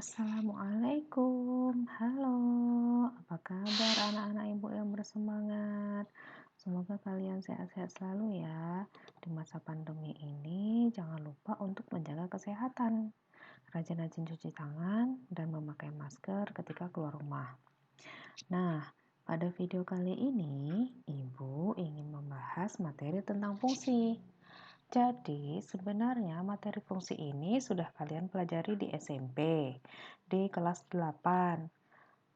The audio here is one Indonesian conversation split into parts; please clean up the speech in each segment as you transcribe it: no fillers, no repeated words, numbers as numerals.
Assalamualaikum, halo, apa kabar anak-anak ibu yang bersemangat? Semoga kalian sehat-sehat selalu ya. Di masa pandemi ini, jangan lupa untuk menjaga kesehatan. Rajin-rajin cuci tangan dan memakai masker ketika keluar rumah. Nah, pada video kali ini, ibu ingin membahas materi tentang fungsi. Jadi, sebenarnya materi fungsi ini sudah kalian pelajari di SMP, di kelas 8,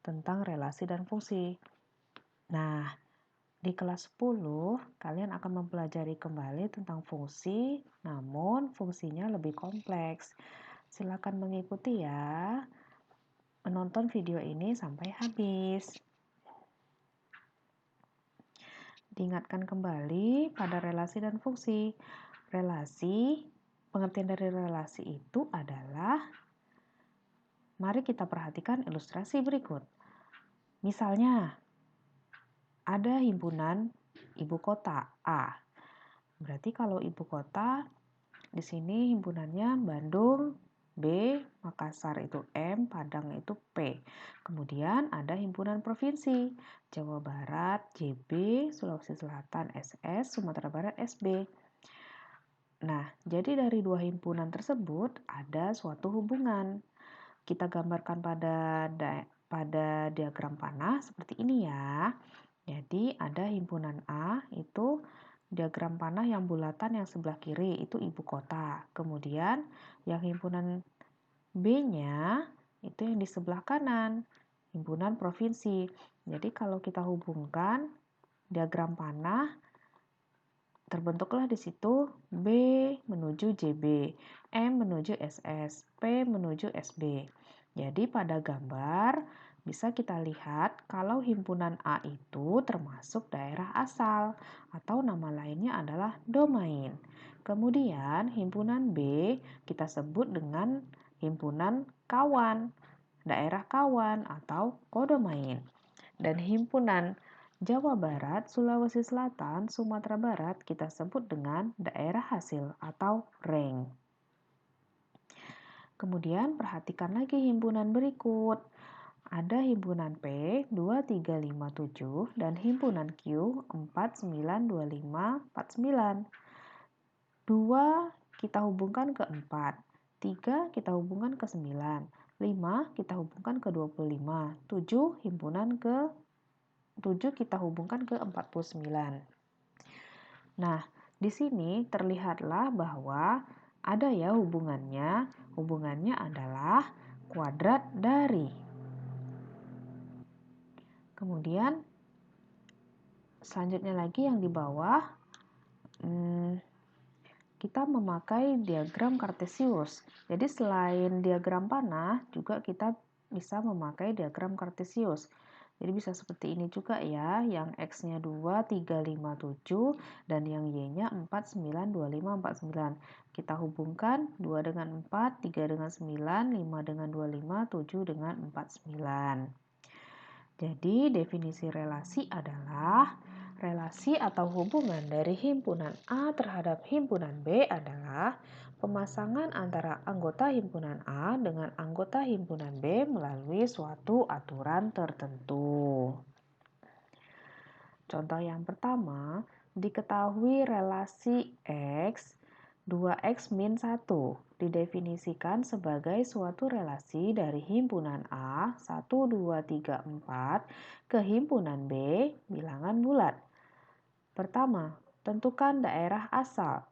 tentang relasi dan fungsi. Nah, di kelas 10, kalian akan mempelajari kembali tentang fungsi, namun fungsinya lebih kompleks. Silakan mengikuti ya, menonton video ini sampai habis. Diingatkan kembali pada relasi dan fungsi. Relasi, pengertian dari relasi itu adalah, mari kita perhatikan ilustrasi berikut. Misalnya, ada himpunan ibu kota A. Berarti kalau ibu kota, di sini himpunannya Bandung, B, Makassar itu M, Padang itu P. Kemudian ada himpunan provinsi, Jawa Barat JB, Sulawesi Selatan SS, Sumatera Barat SB. Nah, jadi dari dua himpunan tersebut ada suatu hubungan. Kita gambarkan pada diagram panah seperti ini ya. Jadi ada himpunan A itu diagram panah yang bulatan yang sebelah kiri itu ibu kota. Kemudian yang himpunan B-nya itu yang di sebelah kanan, himpunan provinsi. Jadi kalau kita hubungkan diagram panah, terbentuklah di situ B menuju JB, M menuju SS, P menuju SB. Jadi pada gambar bisa kita lihat kalau himpunan A itu termasuk daerah asal atau nama lainnya adalah domain. Kemudian himpunan B kita sebut dengan himpunan kawan, daerah kawan atau kodomain. Dan himpunan Jawa Barat, Sulawesi Selatan, Sumatera Barat kita sebut dengan daerah hasil atau rank. Kemudian perhatikan lagi himpunan berikut. Ada himpunan P 2357 dan himpunan Q 492549. 2 kita hubungkan ke 4, 3 kita hubungkan ke 9, 5 kita hubungkan ke 25, 7 kita hubungkan ke 49. Nah, di sini terlihatlah bahwa ada ya hubungannya. Hubungannya adalah kuadrat dari. Kemudian selanjutnya lagi yang di bawah, kita memakai diagram Kartesius. Jadi selain diagram panah, juga kita bisa memakai diagram Kartesius. Jadi bisa seperti ini juga ya, yang X-nya 2, 3, 5, 7, dan yang Y-nya 4, 9, 2, 5, 4, 9. Kita hubungkan 2 dengan 4, 3 dengan 9, 5 dengan 25, 7 dengan 4, 9. Jadi definisi relasi adalah relasi atau hubungan dari himpunan A terhadap himpunan B adalah pemasangan antara anggota himpunan A dengan anggota himpunan B melalui suatu aturan tertentu. Contoh yang pertama, diketahui relasi X 2X min 1 didefinisikan sebagai suatu relasi dari himpunan A 1, 2, 3, 4 ke himpunan B bilangan bulat. Pertama, tentukan daerah asal.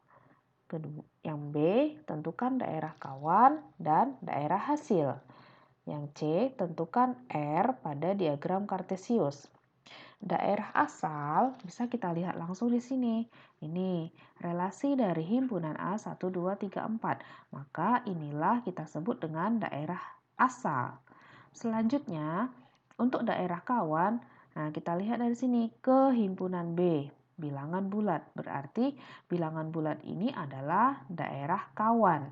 Kedua, yang B, tentukan daerah kawan dan daerah hasil. Yang C, tentukan R pada diagram Kartesius. Daerah asal bisa kita lihat langsung di sini. Ini relasi dari himpunan A 1, 2, 3, 4. Maka inilah kita sebut dengan daerah asal. Selanjutnya, untuk daerah kawan, nah kita lihat dari sini ke himpunan B, bilangan bulat. Berarti bilangan bulat ini adalah daerah kawan.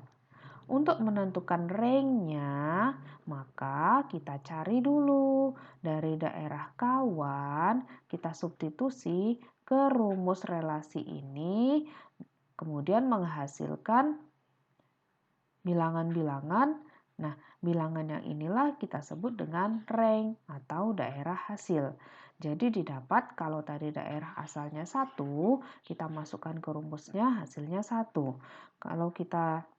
Untuk menentukan ranknya, maka kita cari dulu dari daerah kawan, kita substitusi ke rumus relasi ini, kemudian menghasilkan bilangan-bilangan Nah, bilangan yang inilah kita sebut dengan rank atau daerah hasil. Jadi didapat kalau tadi daerah asalnya 1, kita masukkan ke rumusnya hasilnya 1. Kalau kita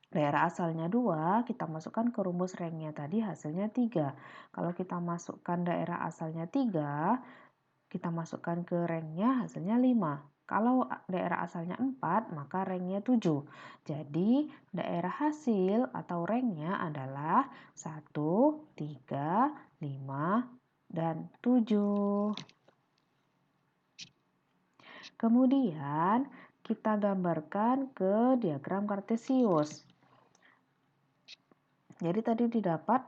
daerah asalnya 2, kita masukkan ke rumus ranknya tadi hasilnya 3. Kalau kita masukkan daerah asalnya 3, kita masukkan ke ranknya hasilnya 5. Kalau daerah asalnya 4, maka ranknya 7. Jadi, daerah hasil atau ranknya adalah 1, 3, 5, dan 7. Kemudian, kita gambarkan ke diagram kartesius. Jadi, tadi didapat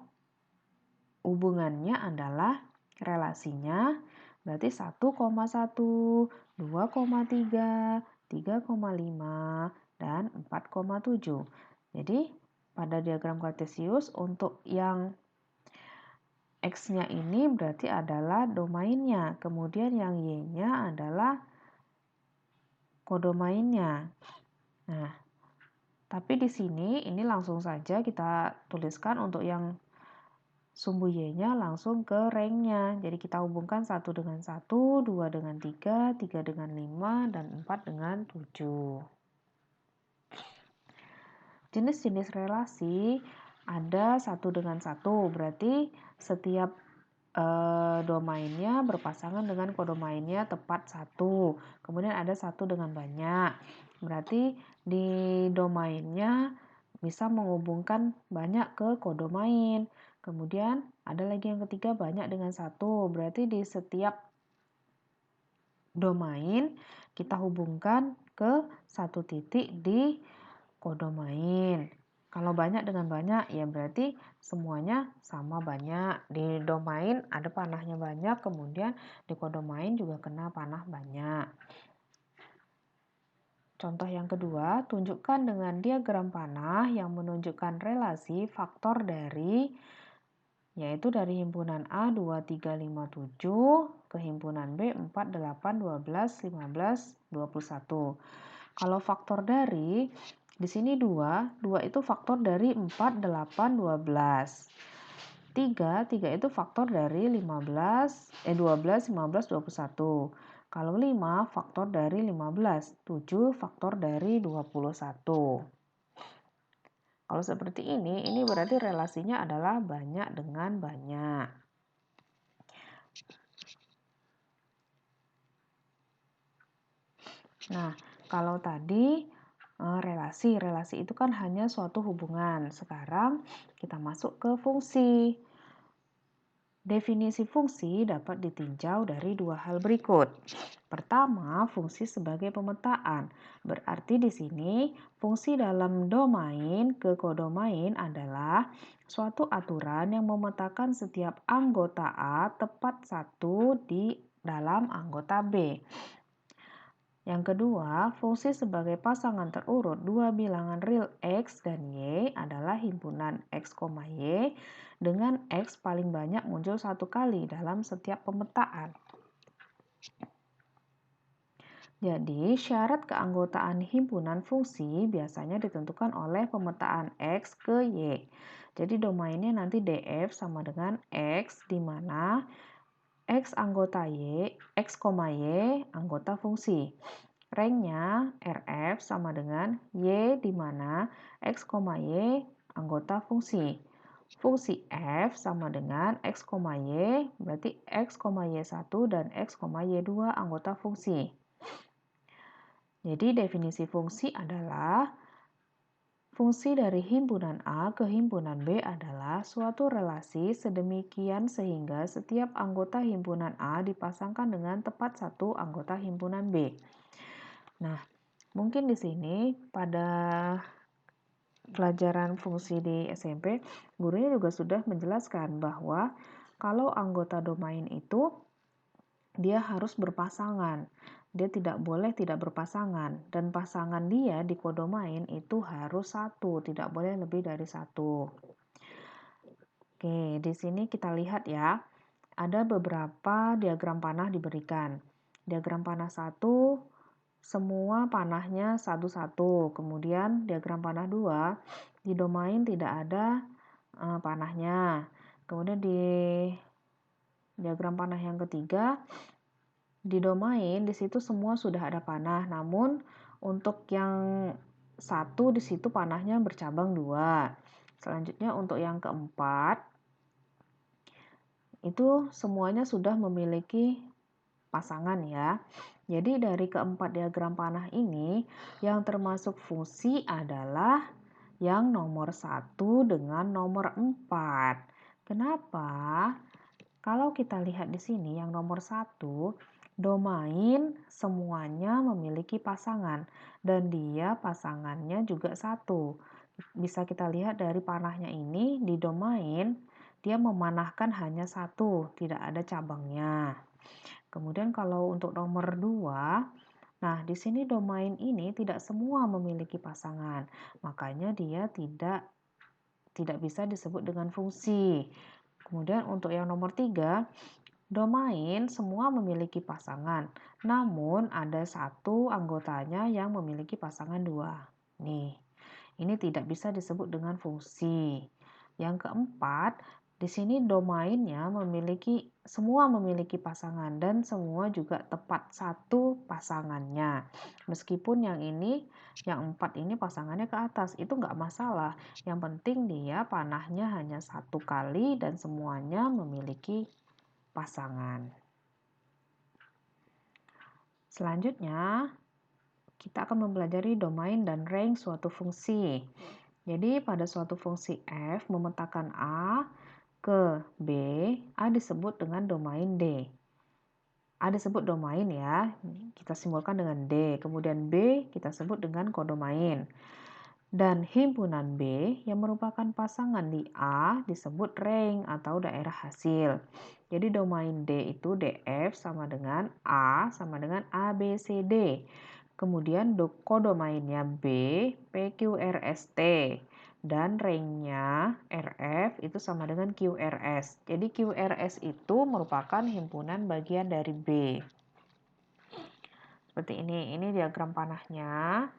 hubungannya adalah relasinya berarti 1,1, 2,3, 3,5, dan 4,7. Jadi pada diagram kartesius untuk yang X-nya ini berarti adalah domainnya, kemudian yang Y-nya adalah kodomainnya. Nah, tapi di sini ini langsung saja kita tuliskan untuk yang sumbu Y-nya langsung ke ranknya. Jadi kita hubungkan 1 dengan 1, 2 dengan 3, 3 dengan 5, dan 4 dengan 7. Jenis-jenis relasi ada 1 dengan 1, berarti setiap domainnya berpasangan dengan kodomainnya tepat 1. Kemudian ada 1 dengan banyak, berarti di domainnya bisa menghubungkan banyak ke kodomain. Kemudian ada lagi yang ketiga banyak dengan 1, berarti di setiap domain kita hubungkan ke satu titik di kodomain. Kalau banyak dengan banyak ya berarti semuanya sama banyak. Di domain ada panahnya banyak, kemudian di kodomain juga kena panah banyak. Contoh yang kedua, tunjukkan dengan diagram panah yang menunjukkan relasi faktor dari, yaitu dari himpunan A 2, 3, 5, 7 ke himpunan B 4, 8, 12, 15, 21. Kalau faktor dari, di sini 2 itu faktor dari 4, 8, 12. 3 itu faktor dari 12, 15, 21. Kalau 5 faktor dari 15, 7 faktor dari 21. Kalau seperti ini berarti relasinya adalah banyak dengan banyak. Nah, kalau tadi relasi itu kan hanya suatu hubungan. Sekarang kita masuk ke fungsi. Definisi fungsi dapat ditinjau dari dua hal berikut. Pertama, fungsi sebagai pemetaan. Berarti di sini fungsi dalam domain ke kodomain adalah suatu aturan yang memetakan setiap anggota A tepat satu di dalam anggota B. Yang kedua, fungsi sebagai pasangan terurut dua bilangan real X dan Y adalah himpunan X, Y dengan X paling banyak muncul satu kali dalam setiap pemetaan. Jadi, syarat keanggotaan himpunan fungsi biasanya ditentukan oleh pemetaan X ke Y. Jadi, domainnya nanti DF sama dengan X, di mana X anggota Y, X, Y anggota fungsi. Ranknya RF sama dengan Y di mana X, Y anggota fungsi. Fungsi F sama dengan X, Y, berarti X, Y1 dan X, Y2 anggota fungsi. Jadi definisi fungsi adalah fungsi dari himpunan A ke himpunan B adalah suatu relasi sedemikian sehingga setiap anggota himpunan A dipasangkan dengan tepat satu anggota himpunan B. Nah, mungkin di sini pada pelajaran fungsi di SMP, gurunya juga sudah menjelaskan bahwa kalau anggota domain itu dia harus berpasangan. Dia tidak boleh tidak berpasangan. Dan pasangan dia di kodomain itu harus satu, tidak boleh lebih dari satu. Oke, di sini kita lihat ya. Ada beberapa diagram panah diberikan. Diagram panah 1 semua panahnya satu-satu. Kemudian diagram panah 2, di domain tidak ada panahnya. Kemudian di diagram panah yang ketiga, di domain di situ semua sudah ada panah, namun untuk yang satu di situ panahnya bercabang 2. Selanjutnya untuk yang keempat itu semuanya sudah memiliki pasangan ya. Jadi dari keempat diagram panah ini yang termasuk fungsi adalah yang nomor 1 dengan nomor 4. Kenapa? Kalau kita lihat di sini yang nomor 1, domain semuanya memiliki pasangan dan dia pasangannya juga 1. Bisa kita lihat dari panahnya ini di domain dia memanahkan hanya 1, tidak ada cabangnya. Kemudian kalau untuk nomor 2, nah di sini domain ini tidak semua memiliki pasangan, makanya dia tidak bisa disebut dengan fungsi. Kemudian untuk yang nomor 3, domain semua memiliki pasangan, namun ada satu anggotanya yang memiliki pasangan 2. Nih, ini tidak bisa disebut dengan fungsi. Yang keempat, di sini domainnya semua memiliki pasangan dan semua juga tepat satu pasangannya. Meskipun yang 4 ini pasangannya ke atas, itu nggak masalah. Yang penting dia panahnya hanya 1 kali dan semuanya memiliki pasangan. Selanjutnya, kita akan mempelajari domain dan range suatu fungsi. Jadi pada suatu fungsi f memetakan A ke B, A disebut dengan domain D. A disebut domain ya, kita simbolkan dengan D. Kemudian B kita sebut dengan kodomain. Dan himpunan B yang merupakan pasangan di A disebut range atau daerah hasil. Jadi domain D itu DF sama dengan A sama dengan ABCD. Kemudian kodomainnya B, PQRST. Dan range-nya RF itu sama dengan QRS. Jadi QRS itu merupakan himpunan bagian dari B. Seperti ini diagram panahnya.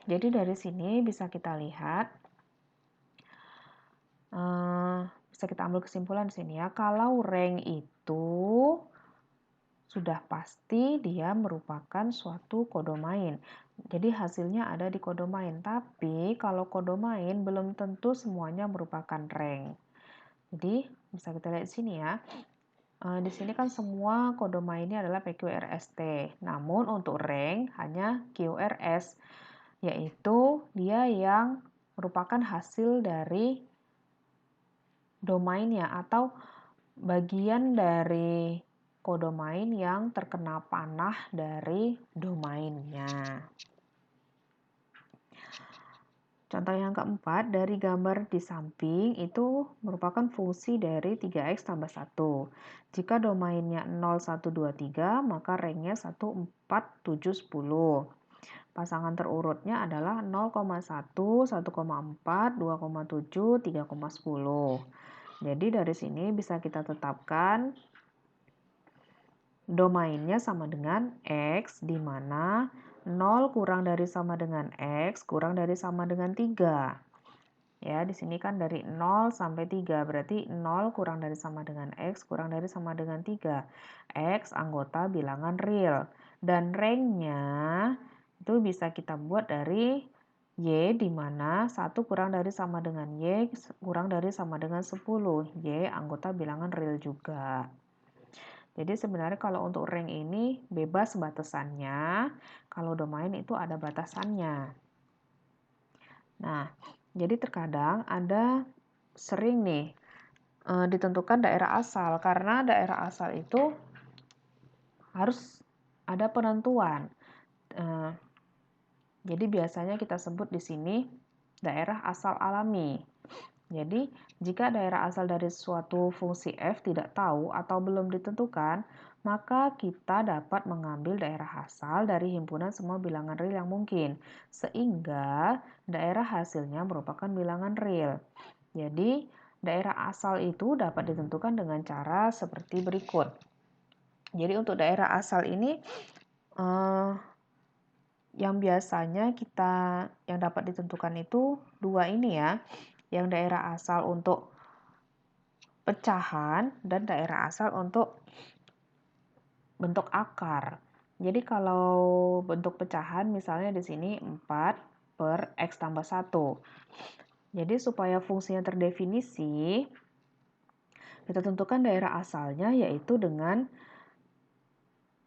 Jadi dari sini bisa kita lihat, bisa kita ambil kesimpulan di sini ya, kalau rank itu sudah pasti dia merupakan suatu kodomain. Jadi hasilnya ada di kodomain. Tapi kalau kodomain belum tentu semuanya merupakan rank. Jadi bisa kita lihat di sini ya. Di sini kan semua kodomainnya adalah PQRST. Namun untuk rank hanya QRS, yaitu dia yang merupakan hasil dari domainnya atau bagian dari kodomain yang terkena panah dari domainnya. Contoh yang keempat, dari gambar di samping itu merupakan fungsi dari 3x tambah 1. Jika domainnya 0, 1, 2, 3, maka rank-nya 1, 4, 7, 10. Pasangan terurutnya adalah 0,1, 1,4, 2,7, 3,10. Jadi dari sini bisa kita tetapkan domainnya sama dengan X, di mana 0 kurang dari sama dengan X, kurang dari sama dengan 3. Ya, di sini kan dari 0 sampai 3, berarti 0 kurang dari sama dengan X, kurang dari sama dengan 3. X anggota bilangan real. Dan rank-nya itu bisa kita buat dari Y, di mana 1 kurang dari sama dengan Y, kurang dari sama dengan 10. Y anggota bilangan real juga. Jadi sebenarnya kalau untuk rank ini bebas batasannya, kalau domain itu ada batasannya. Nah, jadi terkadang ada sering nih ditentukan daerah asal, karena daerah asal itu harus ada penentuan. Jadi biasanya kita sebut di sini daerah asal alami. Jadi, jika daerah asal dari suatu fungsi f tidak tahu atau belum ditentukan, maka kita dapat mengambil daerah asal dari himpunan semua bilangan real yang mungkin, sehingga daerah hasilnya merupakan bilangan real. Jadi, daerah asal itu dapat ditentukan dengan cara seperti berikut. Jadi, untuk daerah asal ini yang biasanya yang dapat ditentukan itu dua ini ya, yang daerah asal untuk pecahan dan daerah asal untuk bentuk akar. Jadi kalau bentuk pecahan misalnya di sini 4 per X tambah 1. Jadi supaya fungsinya terdefinisi, kita tentukan daerah asalnya yaitu dengan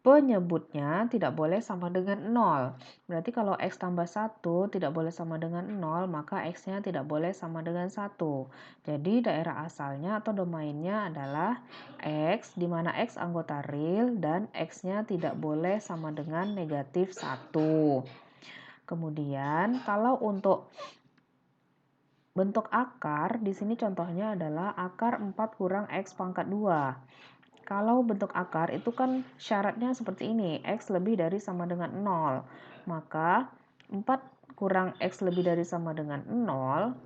penyebutnya tidak boleh sama dengan 0. Berarti kalau X tambah 1 tidak boleh sama dengan 0, maka X-nya tidak boleh sama dengan 1. Jadi daerah asalnya atau domainnya adalah X, di mana X anggota real dan X-nya tidak boleh sama dengan negatif 1. Kemudian kalau untuk bentuk akar, di sini contohnya adalah akar 4 kurang X pangkat 2. Kalau bentuk akar itu kan syaratnya seperti ini, X lebih dari sama dengan 0. Maka 4 kurang X lebih dari sama dengan 0,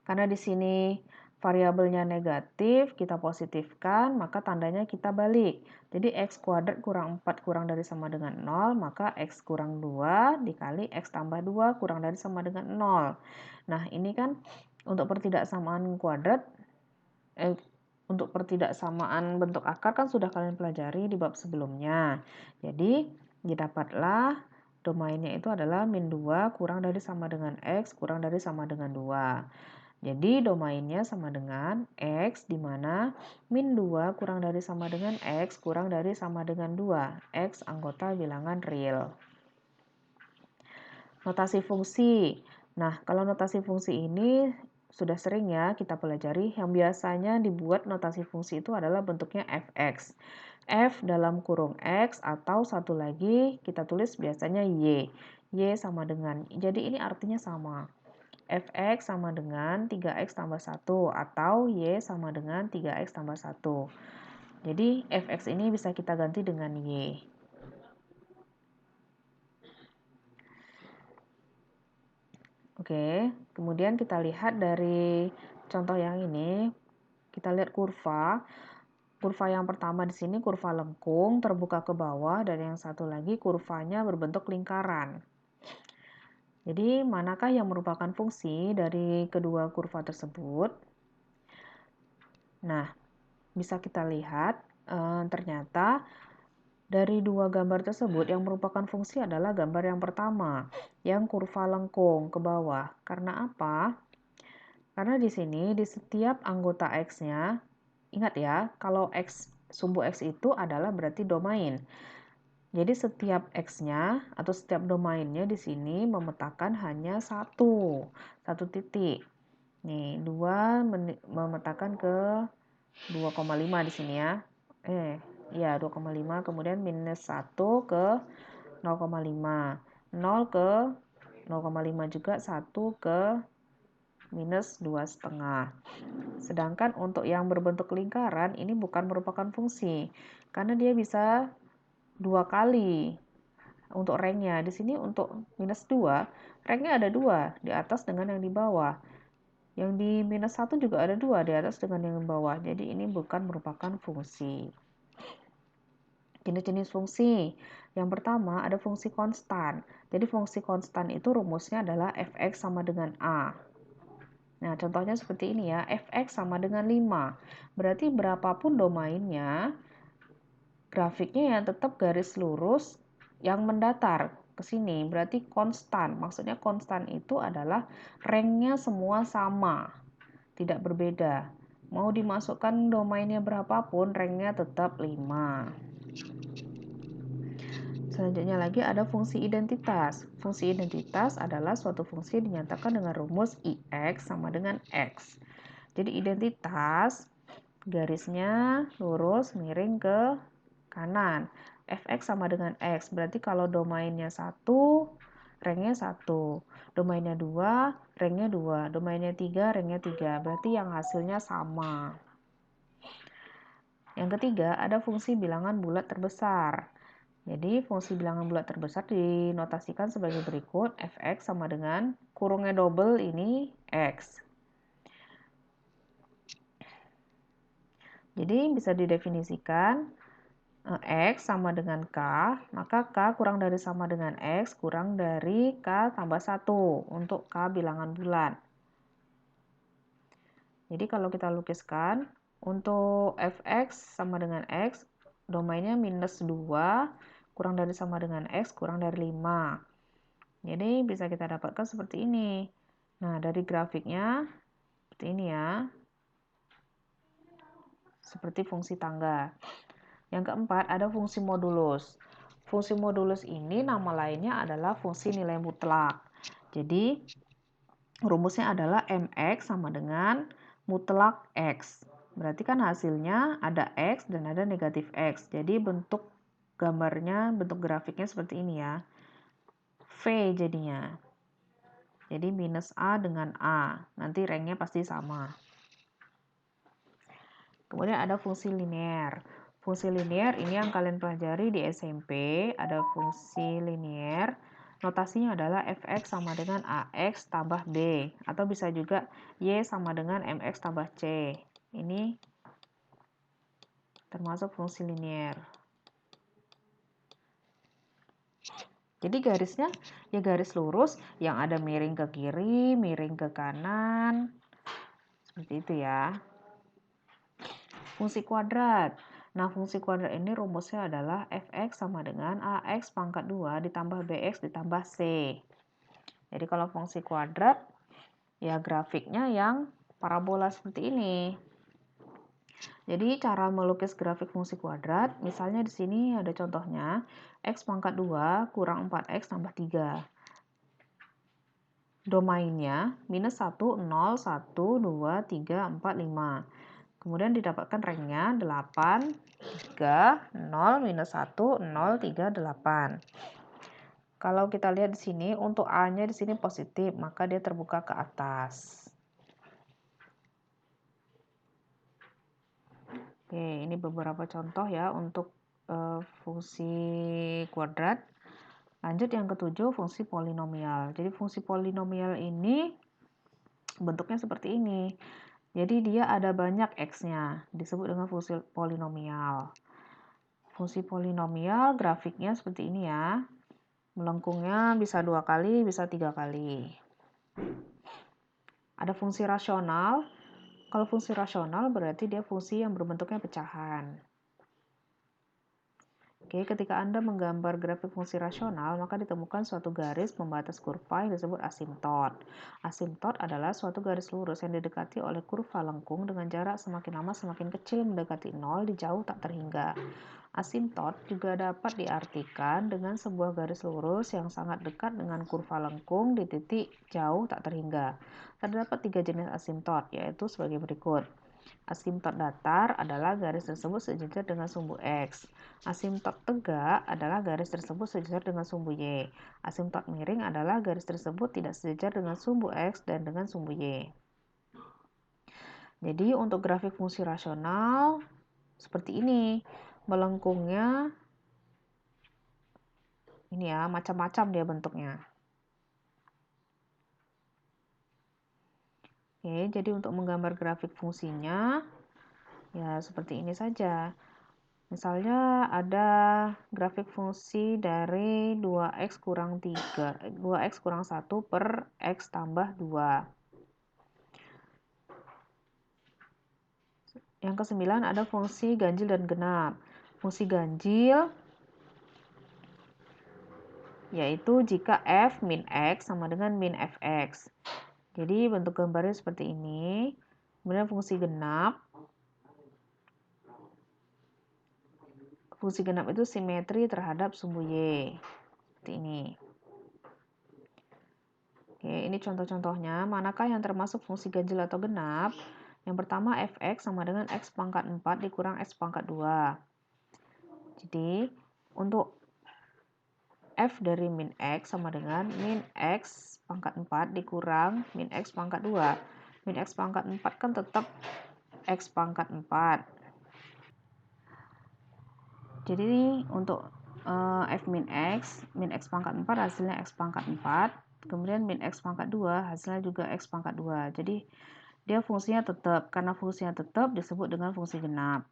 karena di sini variabelnya negatif, kita positifkan, maka tandanya kita balik. Jadi X kuadrat kurang 4 kurang dari sama dengan 0, maka X kurang 2 dikali X tambah 2 kurang dari sama dengan 0. Nah, ini kan untuk pertidaksamaan kuadrat, untuk pertidaksamaan bentuk akar kan sudah kalian pelajari di bab sebelumnya. Jadi, didapatlah domainnya itu adalah min 2 kurang dari sama dengan X kurang dari sama dengan 2. Jadi, domainnya sama dengan X, di mana min 2 kurang dari sama dengan X kurang dari sama dengan 2. X anggota bilangan real. Notasi fungsi. Nah, kalau notasi fungsi ini sudah sering ya kita pelajari, yang biasanya dibuat notasi fungsi itu adalah bentuknya fx. F dalam kurung X atau satu lagi kita tulis biasanya Y. Y sama dengan, jadi ini artinya sama. Fx sama dengan 3x tambah 1 atau Y sama dengan 3x tambah 1. Jadi fx ini bisa kita ganti dengan Y. Oke, kemudian kita lihat dari contoh yang ini, kita lihat kurva. Kurva yang pertama di sini kurva lengkung terbuka ke bawah, dan yang satu lagi kurvanya berbentuk lingkaran. Jadi, manakah yang merupakan fungsi dari kedua kurva tersebut? Nah, bisa kita lihat ternyata dari dua gambar tersebut yang merupakan fungsi adalah gambar yang pertama, yang kurva lengkung ke bawah. Karena apa? Karena di sini di setiap anggota X-nya, ingat ya, kalau X sumbu X itu adalah berarti domain. Jadi setiap X-nya atau setiap domainnya di sini memetakan hanya satu titik. Nih, 2 memetakan ke 2,5 di sini ya. Ya 2,5, kemudian minus 1 ke 0,5. 0 ke 0,5 juga, 1 ke minus 2,5. Sedangkan untuk yang berbentuk lingkaran ini bukan merupakan fungsi, karena dia bisa 2 kali untuk ranknya. Di sini untuk minus 2, ranknya ada 2, di atas dengan yang di bawah. Yang di minus 1 juga ada 2, di atas dengan yang di bawah. Jadi ini bukan merupakan fungsi. Jenis-jenis fungsi. Yang pertama ada fungsi konstan. Jadi fungsi konstan itu rumusnya adalah fx sama dengan a. Nah, contohnya seperti ini ya, fx sama dengan 5. Berarti berapapun domainnya, grafiknya yang tetap garis lurus yang mendatar ke sini. Berarti konstan. Maksudnya konstan itu adalah ranknya semua sama, tidak berbeda. Mau dimasukkan domainnya berapapun, ranknya tetap 5. Selanjutnya lagi ada fungsi identitas. Fungsi identitas adalah suatu fungsi dinyatakan dengan rumus IX sama dengan X. Jadi identitas garisnya lurus miring ke kanan. Fx sama dengan X. Berarti kalau domainnya 1, ranknya 1. Domainnya 2, ranknya 2. Domainnya 3, ranknya 3. Berarti yang hasilnya sama. Yang ketiga ada fungsi bilangan bulat terbesar. Jadi fungsi bilangan bulat terbesar dinotasikan sebagai berikut. Fx sama dengan kurungnya double ini X. Jadi bisa didefinisikan X sama dengan K, maka K kurang dari sama dengan X kurang dari K tambah 1 untuk K bilangan bulat. Jadi kalau kita lukiskan, untuk Fx sama dengan X, domainnya minus 2, kurang dari sama dengan X, kurang dari 5. Jadi bisa kita dapatkan seperti ini. Nah, dari grafiknya, seperti ini ya. Seperti fungsi tangga. Yang keempat, ada fungsi modulus. Fungsi modulus ini nama lainnya adalah fungsi nilai mutlak. Jadi, rumusnya adalah mx sama dengan mutlak x. Berarti kan hasilnya ada x dan ada negatif x. Jadi bentuk gambarnya, bentuk grafiknya seperti ini ya. V jadinya. Jadi minus A dengan A. Nanti ranknya pasti sama. Kemudian ada fungsi linear. Fungsi linear ini yang kalian pelajari di SMP. Ada fungsi linear. Notasinya adalah fx sama dengan ax tambah b. Atau bisa juga y sama dengan mx tambah c. Ini termasuk fungsi linear. Jadi garisnya ya garis lurus yang ada miring ke kiri, miring ke kanan. Seperti itu ya. Fungsi kuadrat. Nah, fungsi kuadrat ini rumusnya adalah fx sama dengan ax pangkat 2 ditambah bx ditambah c. Jadi kalau fungsi kuadrat, ya grafiknya yang parabola seperti ini. Jadi cara melukis grafik fungsi kuadrat, misalnya di sini ada contohnya, x pangkat 2 kurang 4x tambah 3. Domainnya minus 1, 0, 1, 2, 3, 4, 5. Kemudian didapatkan ranknya 8, 3, 0, minus 1, 0, 3, 8. Kalau kita lihat di sini, untuk A-nya di sini positif, maka dia terbuka ke atas. Oke, ini beberapa contoh ya untuk fungsi kuadrat. Lanjut yang ketujuh, fungsi polinomial. Jadi fungsi polinomial ini bentuknya seperti ini. Jadi dia ada banyak x-nya, disebut dengan fungsi polinomial. Fungsi polinomial grafiknya seperti ini ya. Melengkungnya bisa 2 kali, bisa 3 kali. Ada fungsi rasional. Kalau fungsi rasional berarti dia fungsi yang berbentuknya pecahan. Oke, ketika Anda menggambar grafik fungsi rasional, maka ditemukan suatu garis pembatas kurva yang disebut asimtot. Asimtot adalah suatu garis lurus yang didekati oleh kurva lengkung dengan jarak semakin lama semakin kecil mendekati 0 di jauh tak terhingga. Asimtot juga dapat diartikan dengan sebuah garis lurus yang sangat dekat dengan kurva lengkung di titik jauh tak terhingga. Terdapat 3 jenis asimtot, yaitu sebagai berikut. Asimtot datar adalah garis tersebut sejajar dengan sumbu X. Asimtot tegak adalah garis tersebut sejajar dengan sumbu Y. Asimtot miring adalah garis tersebut tidak sejajar dengan sumbu X dan dengan sumbu Y. Jadi untuk grafik fungsi rasional seperti ini. Melengkungnya ini ya, macam-macam dia bentuknya. Oke, jadi untuk menggambar grafik fungsinya ya seperti ini saja. Misalnya ada grafik fungsi dari 2x kurang 3, 2x kurang 1 per x tambah 2. Yang ke-9 ada fungsi ganjil dan genap. Fungsi ganjil yaitu jika f min x sama dengan min fx. Jadi bentuk gambarnya seperti ini. Kemudian fungsi genap. Fungsi genap itu simetri terhadap sumbu y. Seperti ini. Oke, ini contoh-contohnya. Manakah yang termasuk fungsi ganjil atau genap? Yang pertama fx sama dengan x pangkat 4 dikurang x pangkat 2. Jadi, untuk f dari min x sama dengan min x pangkat 4 dikurang min x pangkat 2. Min x pangkat 4 kan tetap x pangkat 4. Jadi untuk f min x pangkat 4 hasilnya x pangkat 4. Kemudian min x pangkat 2 hasilnya juga x pangkat 2. Jadi dia fungsinya tetap. Karena fungsinya tetap disebut dengan fungsi genap.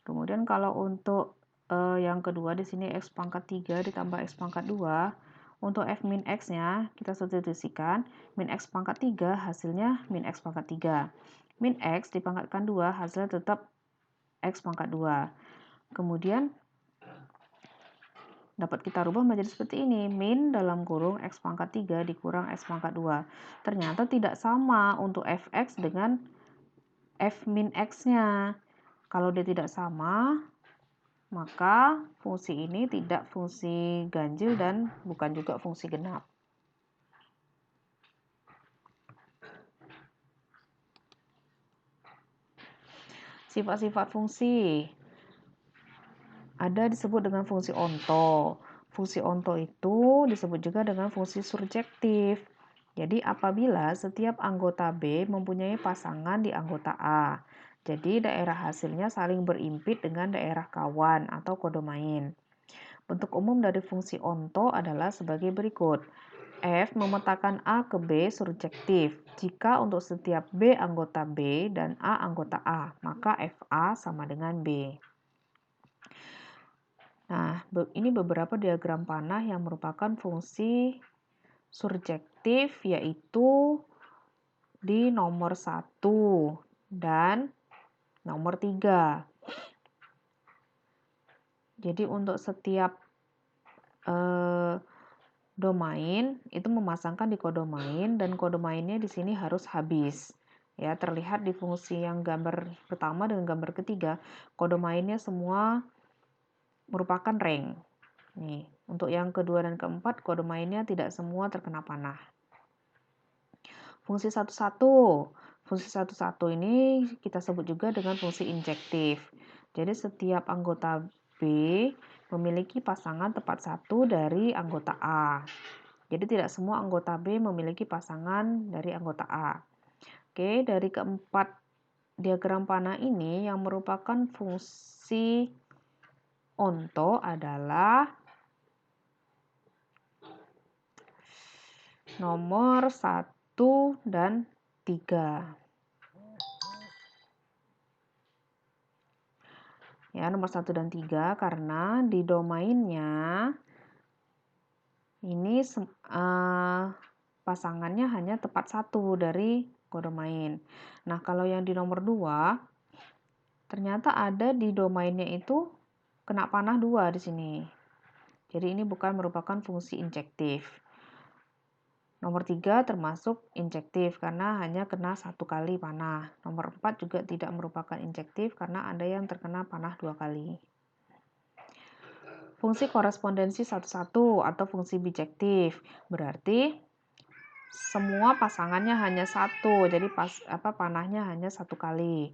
Kemudian kalau untuk yang kedua di sini X pangkat 3 ditambah X pangkat 2. Untuk F min X-nya kita substitusikan. Min X pangkat 3 hasilnya min X pangkat 3. Min X dipangkatkan 2 hasilnya tetap X pangkat 2. Kemudian dapat kita rubah menjadi seperti ini. Min dalam kurung X pangkat 3 dikurang X pangkat 2. Ternyata tidak sama untuk Fx dengan F min X-nya. Kalau dia tidak sama, maka fungsi ini tidak fungsi ganjil dan bukan juga fungsi genap. Sifat-sifat fungsi ada disebut dengan fungsi onto. Fungsi onto itu disebut juga dengan fungsi surjektif. Jadi apabila setiap anggota B mempunyai pasangan di anggota A, jadi daerah hasilnya saling berimpit dengan daerah kawan atau kodomain. Bentuk umum dari fungsi onto adalah sebagai berikut. F memetakan A ke B surjektif. Jika untuk setiap B anggota B dan A anggota A, maka FA sama dengan B. Nah, ini beberapa diagram panah yang merupakan fungsi surjektif, yaitu di nomor 1 dan nomor 3. Jadi untuk setiap domain itu memasangkan di kodomain dan kodomainnya di sini harus habis. Ya, terlihat di fungsi yang gambar pertama dengan gambar ketiga, kodomainnya semua merupakan rank. Nih, untuk yang kedua dan keempat, kodomainnya tidak semua terkena panah. Fungsi 1-1. Fungsi 1-1 ini kita sebut juga dengan fungsi injektif. Jadi setiap anggota B memiliki pasangan tepat satu dari anggota A. Jadi tidak semua anggota B memiliki pasangan dari anggota A. Oke, dari keempat diagram panah ini yang merupakan fungsi onto adalah nomor 1 dan 3. Ya, nomor 1 dan 3 karena di domainnya ini pasangannya hanya tepat satu dari kodomain. Nah, kalau yang di nomor 2 ternyata ada di domainnya itu kena panah 2 di sini. Jadi ini bukan merupakan fungsi injektif. Nomor 3 termasuk injektif karena hanya kena satu kali panah. Nomor 4 juga tidak merupakan injektif karena ada yang terkena panah 2 kali. Fungsi korespondensi 1-1 atau fungsi bijektif berarti semua pasangannya hanya satu, jadi panahnya hanya satu kali.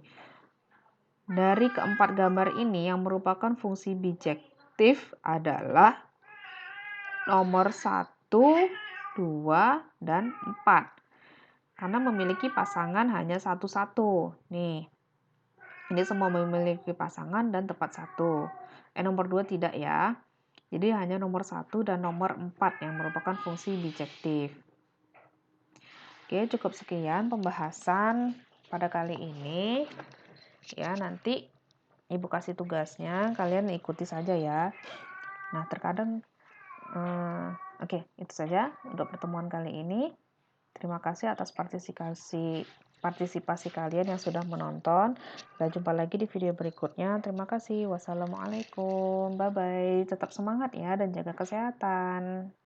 Dari keempat gambar ini yang merupakan fungsi bijektif adalah nomor 1, 2, dan 4. Karena memiliki pasangan hanya satu-satu. Nih, ini semua memiliki pasangan dan tepat satu. Nomor 2 tidak ya. Jadi hanya nomor 1 dan nomor 4 yang merupakan fungsi bijektif. Oke, cukup sekian pembahasan pada kali ini. Ya, nanti Ibu kasih tugasnya, kalian ikuti saja ya. Nah, terkadang oke, itu saja untuk pertemuan kali ini. Terima kasih atas partisipasi kalian yang sudah menonton. Sampai jumpa lagi di video berikutnya. Terima kasih. Wassalamualaikum. Bye-bye. Tetap semangat ya dan jaga kesehatan.